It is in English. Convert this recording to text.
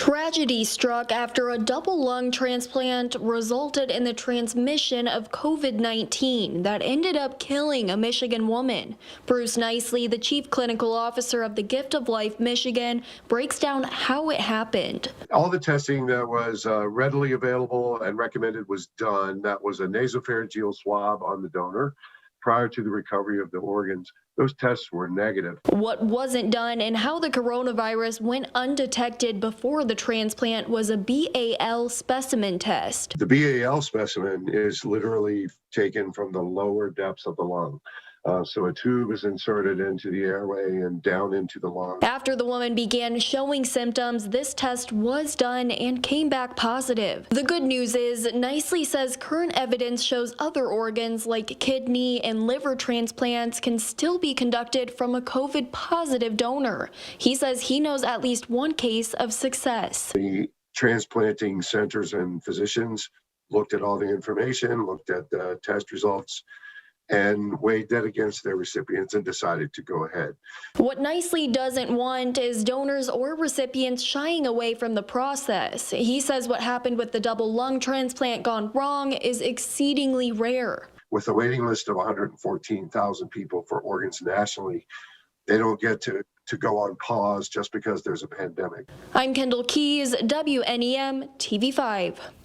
Tragedy struck after a double lung transplant resulted in the transmission of COVID-19 that ended up killing a Michigan woman. Bruce Nicely, the chief clinical officer of the Gift of Life Michigan, breaks down how it happened. All the testing that was readily available and recommended was done. That was a nasopharyngeal swab on the donor prior to the recovery of the organs. Those tests were negative. What wasn't done and how the coronavirus went undetected before the transplant was a BAL specimen test. The BAL specimen is literally taken from the lower depths of the lung. So a tube is inserted into the airway and down into the lung. After the woman began showing symptoms, this test was done and came back positive. The good news is, Nicely says current evidence shows other organs like kidney and liver transplants can still be conducted from a COVID-positive donor. He says he knows at least one case of success. The transplanting centers and physicians looked at all the information, looked at the test results, and weighed that against their recipients and decided to go ahead. What Nicely doesn't want is donors or recipients shying away from the process. He says what happened with the double lung transplant gone wrong is exceedingly rare. With a waiting list of 114,000 people for organs nationally, they don't get to go on pause just because there's a pandemic. I'm Kendall Keys, WNEM TV5.